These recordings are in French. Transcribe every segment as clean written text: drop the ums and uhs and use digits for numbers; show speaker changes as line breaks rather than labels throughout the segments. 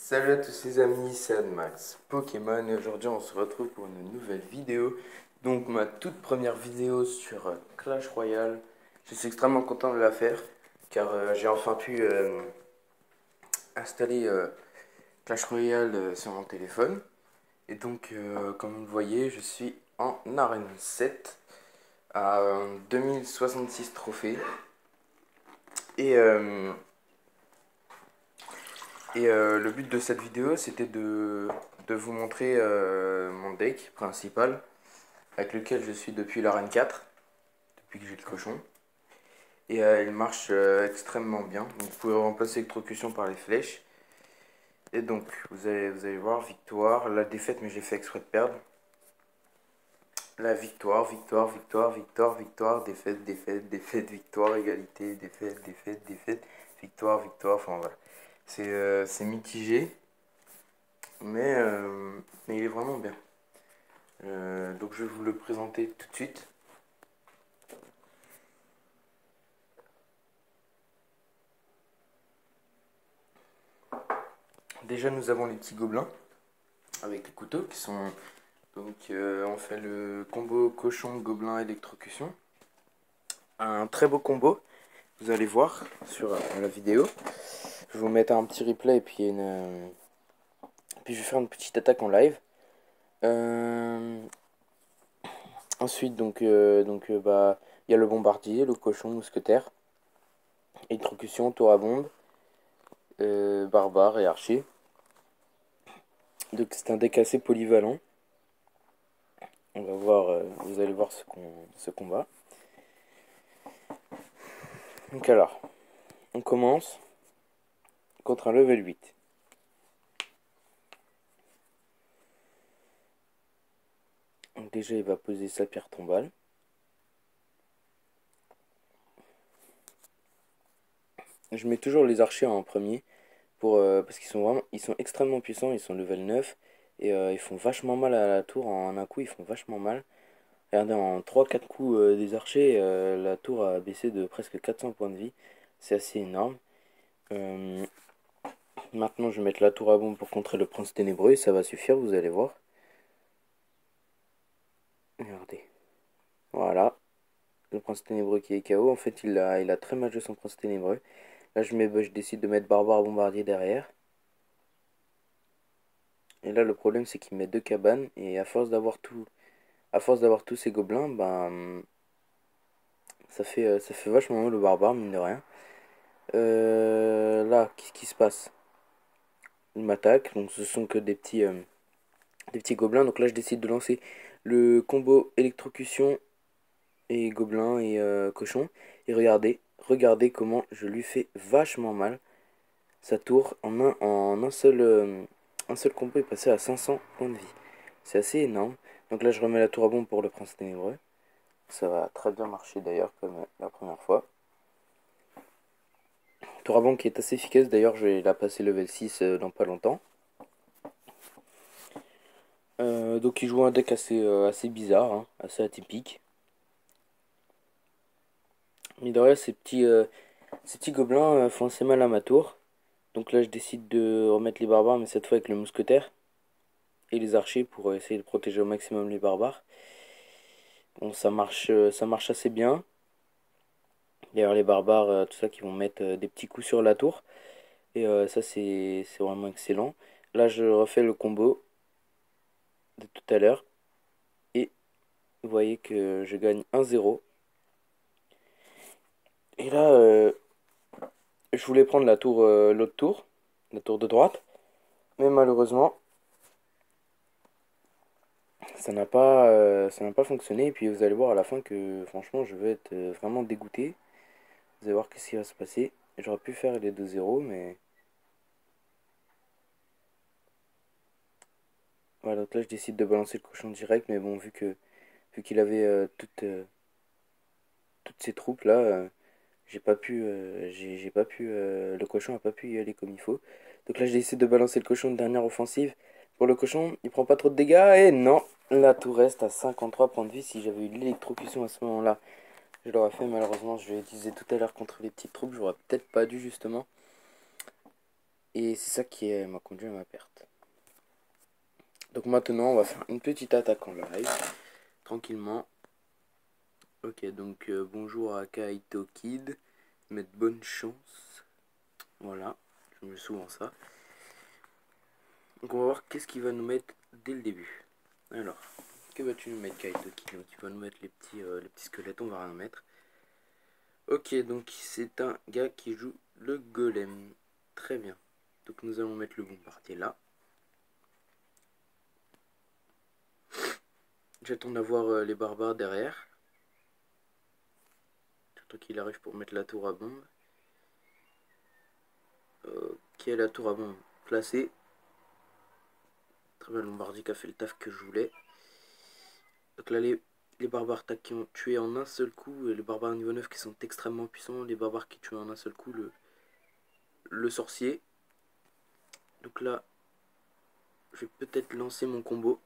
Salut à tous les amis, c'est Admax Pokémon et aujourd'hui on se retrouve pour une nouvelle vidéo. Donc ma toute première vidéo sur Clash Royale. Je suis extrêmement content de la faire car j'ai enfin pu installer Clash Royale sur mon téléphone. Et donc comme vous le voyez, je suis en arène 7 à 2066 trophées. Et, euh, le but de cette vidéo, c'était de vous montrer mon deck principal, avec lequel je suis depuis l'arène 4, depuis que j'ai le cochon. Et il marche extrêmement bien. Donc, vous pouvez remplacer l'électrocution par les flèches. Et donc, vous allez voir, victoire, la défaite, mais j'ai fait exprès de perdre. La victoire, victoire, victoire, victoire, victoire, défaite, défaite, défaite, victoire, égalité, défaite, défaite, défaite, victoire, victoire, enfin voilà. C'est mitigé. Mais il est vraiment bien. Donc je vais vous le présenter tout de suite. Déjà nous avons les petits gobelins avec les couteaux qui sont... Donc on fait le combo cochon gobelin électrocution. Un très beau combo, vous allez voir sur la vidéo. Je vais vous mettre un petit replay et puis puis je vais faire une petite attaque en live. Ensuite bah il y a le bombardier, le cochon mousquetaire, électrocution, tour à bombe, barbare et archer. Donc c'est un deck assez polyvalent. On va voir, vous allez voir ce combat. Donc alors, on commence contre un level 8. Donc déjà il va poser sa pierre tombale. Je mets toujours les archers en premier parce ils sont extrêmement puissants, ils sont level 9 et ils font vachement mal à la tour en un coup, ils font vachement mal. Regardez, en 3-4 coups des archers, la tour a baissé de presque 400 points de vie. C'est assez énorme. Euh, Maintenant, je vais mettre la tour à bombe pour contrer le prince ténébreux et ça va suffire, vous allez voir. Regardez. Voilà. Le prince ténébreux qui est KO. En fait, il a très mal joué son prince ténébreux. Là, je décide de mettre barbare bombardier derrière. Et là, le problème, c'est qu'il met deux cabanes. Et à force d'avoir tous ces gobelins, ben, ça fait vachement mal le barbare, mine de rien. Là, qu'est-ce qui se passe? Il m'attaque. Donc, ce sont que des petits gobelins. Donc là, je décide de lancer le combo électrocution et gobelin et cochon. Et regardez comment je lui fais vachement mal. Sa tour un seul combo est passé à 500 points de vie. C'est assez énorme. Donc là je remets la tour à bombe pour le prince ténébreux. Ça va très bien marcher d'ailleurs comme la première fois. Tour à bombe qui est assez efficace d'ailleurs, je vais la passer level 6 dans pas longtemps. Donc il joue un deck assez bizarre, hein, assez atypique. Mais derrière ces petits gobelins font assez mal à ma tour. Donc là je décide de remettre les barbares mais cette fois avec le mousquetaire et les archers pour essayer de protéger au maximum les barbares. Bon, ça marche assez bien. D'ailleurs, les barbares, tout ça, qui vont mettre des petits coups sur la tour. Et ça, c'est vraiment excellent. Là, je refais le combo de tout à l'heure. Et vous voyez que je gagne 1-0. Et là, je voulais prendre la tour, l'autre tour, la tour de droite. Mais malheureusement, ça n'a pas fonctionné. Et puis vous allez voir à la fin que franchement, je vais être vraiment dégoûté. Vous allez voir qu'est-ce qui va se passer. J'aurais pu faire les 2-0, mais... Voilà, donc là, je décide de balancer le cochon direct. Mais bon, vu qu'il avait toutes ces troupes là, j'ai pas pu, le cochon a pas pu y aller comme il faut. Donc là, j'ai décidé de balancer le cochon de dernière offensive. Pour le cochon, il prend pas trop de dégâts et non, la tour reste à 53 points de vie. Si j'avais eu l'électrocution à ce moment-là, je l'aurais fait. Malheureusement, je l'ai utilisé tout à l'heure contre les petites troupes. J'aurais peut-être pas dû justement. Et c'est ça qui m'a conduit à ma perte. Donc maintenant, on va faire une petite attaque en live, tranquillement. Ok, donc bonjour à Kaito Kid, mettre bonne chance. Voilà, je me souviens ça. Donc on va voir qu'est-ce qu'il va nous mettre dès le début. Alors, que vas-tu nous mettre Kaito Kid? Donc il va nous mettre les petits squelettes, on va rien mettre. Ok, donc c'est un gars qui joue le golem. Très bien. Donc nous allons mettre le bombardier là. J'attends d'avoir les barbares derrière. J'attends qu'il arrive pour mettre la tour à bombe. Ok, la tour à bombe placée. Très bien, le bombardier qui a fait le taf que je voulais. Donc là, les barbares qui ont tué en un seul coup, les barbares niveau 9 qui sont extrêmement puissants, les barbares qui tuent en un seul coup le sorcier. Donc là, je vais peut-être lancer mon combo.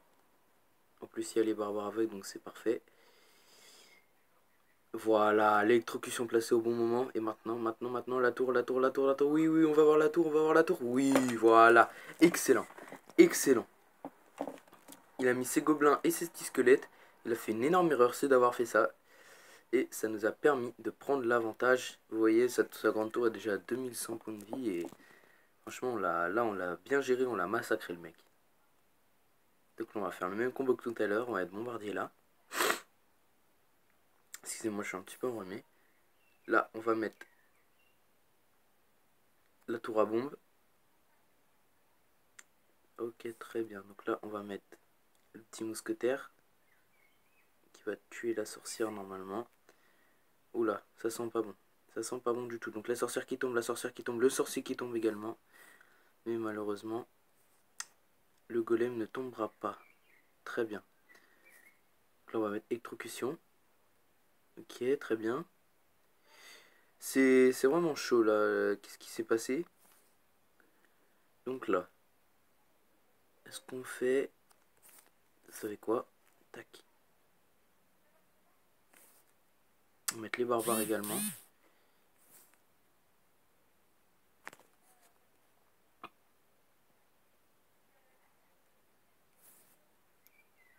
En plus, il y a les barbares avec, donc c'est parfait. Voilà, l'électrocution placée au bon moment. Et maintenant, la tour. Oui, oui, on va voir la tour. Oui, voilà. Excellent, excellent. Il a mis ses gobelins et ses petits squelettes. Il a fait une énorme erreur, c'est d'avoir fait ça. Et ça nous a permis de prendre l'avantage. Vous voyez, sa grande tour est déjà à 2100 points de vie. Et franchement, là, on l'a bien géré, on l'a massacré le mec. Donc là, on va faire le même combo que tout à l'heure. On va être bombardier là. Excusez-moi, je suis un petit peu enrhumé. Là, on va mettre la tour à bombe. Ok, très bien. Donc là, on va mettre le petit mousquetaire qui va tuer la sorcière normalement. Oula, ça sent pas bon. Ça sent pas bon du tout. Donc la sorcière qui tombe, le sorcier qui tombe également. Mais malheureusement, le golem ne tombera pas. Très bien. Donc là, on va mettre électrocution. Ok, très bien. C'est vraiment chaud là. Qu'est-ce qui s'est passé? Donc là, est-ce qu'on fait... Vous savez quoi? Tac. On va mettre les barbares également.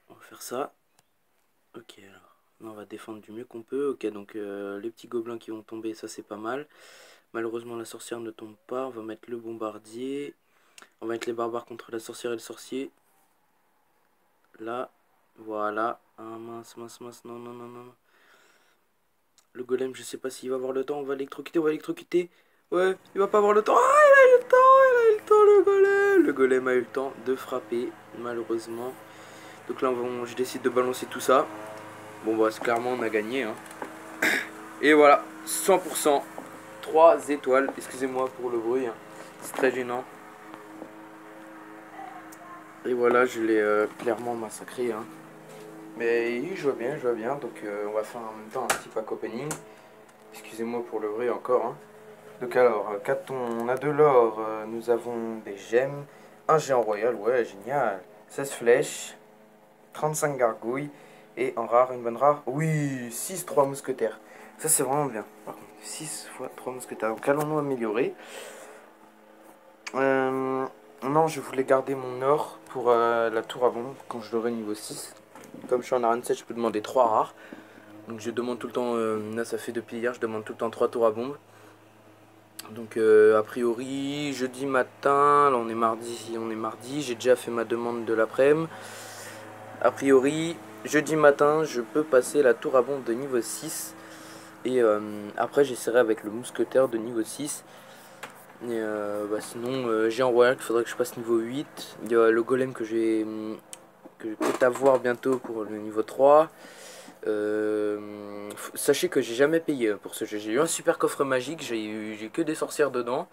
On va faire ça. Ok, alors. Là, on va défendre du mieux qu'on peut. Ok, donc les petits gobelins qui vont tomber, ça c'est pas mal. Malheureusement, la sorcière ne tombe pas. On va mettre le bombardier. On va mettre les barbares contre la sorcière et le sorcier. Là, voilà. Ah mince, non, non, non, non. Le golem, je sais pas s'il va avoir le temps. On va l'électrocuter. Ouais, il va pas avoir le temps. Ah, il a eu le temps, le golem. Le golem a eu le temps de frapper, malheureusement. Donc là, je décide de balancer tout ça. Bon, bah, clairement, on a gagné. Hein. Et voilà, 100%. 3 étoiles. Excusez-moi pour le bruit. Hein. C'est très gênant. Et voilà, je l'ai clairement massacré. Hein. Mais il joue bien, donc on va faire en même temps un petit pack opening. Excusez-moi pour le bruit encore. Hein. Donc alors, qu'a-t-on? On a de l'or, nous avons des gemmes, un géant royal, ouais génial, 16 flèches, 35 gargouilles, et en rare, une bonne rare, oui, 6 3 mousquetaires. Ça c'est vraiment bien, par contre, 6 fois 3 mousquetaires, donc allons-nous améliorer. Non, je voulais garder mon or pour la tour à bombe quand je l'aurai niveau 6. Comme je suis en arène 7, je peux demander 3 rares. Donc je demande tout le temps, là ça fait depuis hier, je demande tout le temps 3 tours à bombe. Donc a priori, jeudi matin, là on est mardi, j'ai déjà fait ma demande de l'après-midi. A priori, jeudi matin, je peux passer la tour à bombe de niveau 6. Et après j'essaierai avec le mousquetaire de niveau 6. Et bah sinon, j'ai en royal, il faudrait que je passe niveau 8. Il y a le golem que je vais peut-être avoir bientôt pour le niveau 3. Sachez que j'ai jamais payé pour ce jeu. J'ai eu un super coffre magique, j'ai que des sorcières dedans.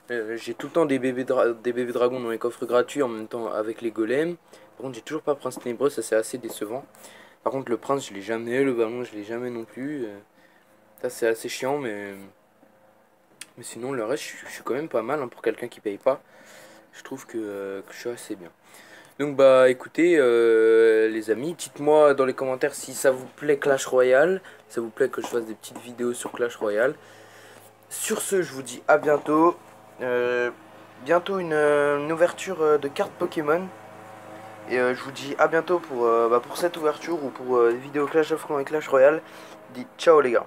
J'ai tout le temps des bébés dragons dans les coffres gratuits en même temps avec les golems. Par contre, j'ai toujours pas Prince Ténébreux, ça c'est assez décevant. Par contre, le prince, je l'ai jamais, le ballon, je l'ai jamais non plus. Ça c'est assez chiant, mais sinon, le reste, je suis quand même pas mal hein, pour quelqu'un qui paye pas. Je trouve que je suis assez bien. Donc bah écoutez les amis, dites-moi dans les commentaires si ça vous plaît Clash Royale, si ça vous plaît que je fasse des petites vidéos sur Clash Royale. Sur ce, je vous dis à bientôt. bientôt une ouverture de cartes Pokémon. Et je vous dis à bientôt pour cette ouverture ou pour des vidéos Clash of Clans et Clash Royale. Je dis ciao les gars.